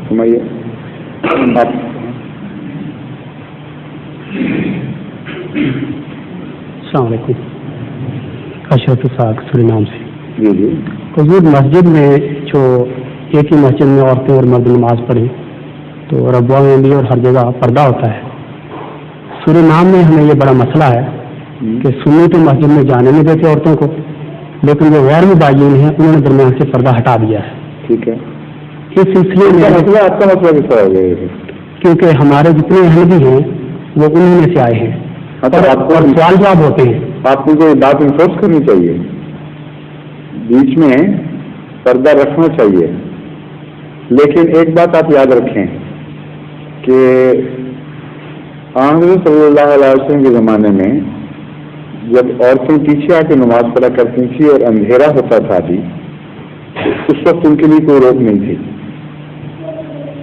سمائیے آپ. السلام علیکم. اشرف اسحاق سورینام سے. جی جی. حضور مسجد میں جو ایک ہی مسجد میں عورتیں اور مرد نماز پڑھیں تو ربوہ میں بھی اور ہر جگہ پردہ ہوتا ہے. سورینام میں ہمیں یہ بڑا مسئلہ ہے کہ سنی تو مسجد میں جانے نہیں دیتے عورتوں کو، لیکن جو غیر مباین ہیں انہوں نے درمیان سے پردہ ہٹا دیا ہے. ٹھیک ہے. اس سلسلے میں مسئلہ آپ کا مسئلہ کس طرح ہو گیا؟ کیونکہ ہمارے جتنے اہل بھی ہیں وہ انہوں میں سے آئے ہیں اور سوال جواب ہوتے ہیں. آپ کو یہ بات انفورس کرنی چاہیے، بیچ میں پردہ رکھنا چاہیے. لیکن ایک بات آپ یاد رکھیں کہ حضرت صلی اللہ علیہ وسلم کے زمانے میں جب عورتیں پیچھے آ کے نماز پڑھا کرتی تھی اور اندھیرا ہوتا تھا بھی، اس وقت ان کے لیے کوئی روک نہیں تھی.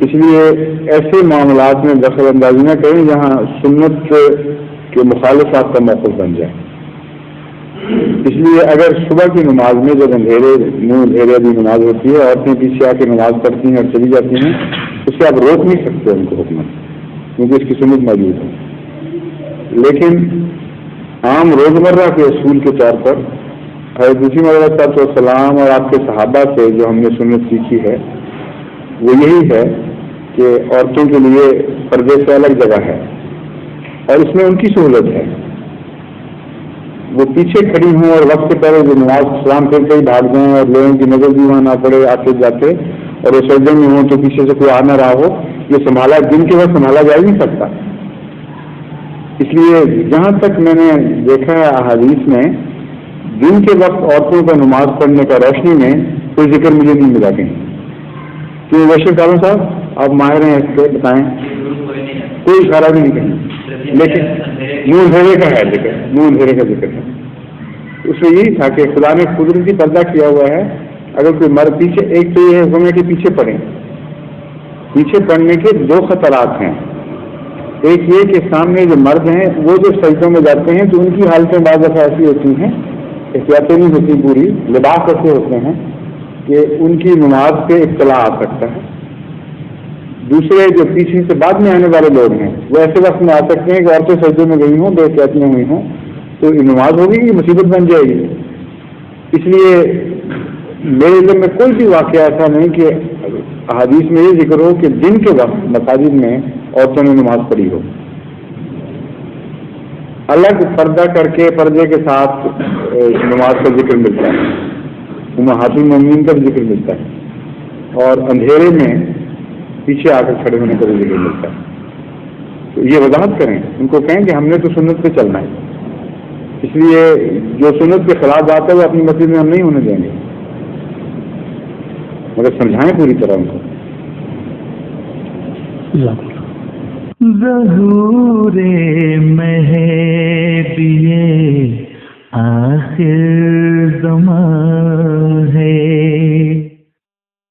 اس لیے ایسے معاملات میں دخل اندازی نہ کریں جہاں سنت کے مخالف آپ کا موقف بن جائے. اس لیے اگر صبح کی نماز میں جب اندھیرے بھی نماز ہوتی ہے، عورتیں پیچھے آ کے نماز پڑھتی ہیں اور چلی جاتی ہیں، اس سے آپ روک نہیں سکتے ان کو حکمت، کیونکہ اس کی سنت موجود ہے. لیکن عام روزمرہ کے اصول کے طور پر حضرت مسیم علیہ السلام اور آپ کے صحابہ سے جو ہم نے سنت سیکھی ہے وہ یہی ہے کہ عورتوں کے لیے پردے سے الگ جگہ ہے اور اس میں ان کی سہولت ہے. وہ پیچھے کھڑی ہوں اور وقت سے پہلے جو نماز سلام کر کے ہی بھاگ جائیں اور لوگوں کی نظر بھی وہاں نہ پڑے آتے جاتے، اور وہ سجدے میں ہوں تو پیچھے سے کوئی آ نہ رہا ہو، یہ سنبھالا دن کے وقت سنبھالا جا نہیں سکتا. اس لیے جہاں تک میں نے دیکھا ہے احادیث میں، دن کے وقت عورتوں کا نماز پڑھنے کا روشنی میں کوئی ذکر مجھے نہیں ملا کہیں. تو بشیر عالم صاحب آپ ماہر ہیں اس پہ بتائیں. کوئی اشارہ بھی نہیں کہیں، لیکن نور اندھیرے کا ہے ذکر، نور اندھیرے کا ذکر ہے. اس میں یہی تھا کہ خدا نے قدرتی پردہ کیا ہوا ہے. اگر کوئی مرد پیچھے، ایک تو یہ حکم ہے کہ پیچھے پڑھیں. پیچھے پڑھنے کے دو خطرات ہیں. ایک یہ کہ سامنے جو مرد ہیں وہ جو سجدوں میں جاتے ہیں تو ان کی حالتیں بعض دفعہ ایسی ہوتی ہیں، احتیاطیں نہیں ہوتی پوری، لباس ایسے ہوتے ہیں کہ ان کی نماز پہ اختلاف آ سکتا ہے. دوسرے جو پیچھے سے بعد میں آنے والے لوگ ہیں وہ ایسے وقت میں آ سکتے ہیں کہ عورتیں سجدوں میں گئی ہوں، بے احتیاطیاں ہوئی ہوں، تو نماز ہوگی کہ مصیبت بن جائے گی. اس لیے میرے علم میں کوئی بھی واقعہ ایسا نہیں کہ احادیث میں یہ ذکر ہو کہ دن کے وقت مساجد میں عورتوں نے نماز پڑھی ہو. الگ پردہ کر کے پردے کے ساتھ نماز کا ذکر ملتا ہے، امہات المومنین کا ذکر ملتا ہے، اور اندھیرے میں پیچھے آ کر کھڑے ہونے کا بھی ذکر ملتا ہے. تو یہ وضاحت کریں، ان کو کہیں کہ ہم نے تو سنت پہ چلنا ہے. اس لیے جو سنت کے خلاف بات ہے وہ اپنی مسجد میں ہم نہیں ہونے دیں گے، مگر سمجھائیں پوری طرح ان کو. ظہور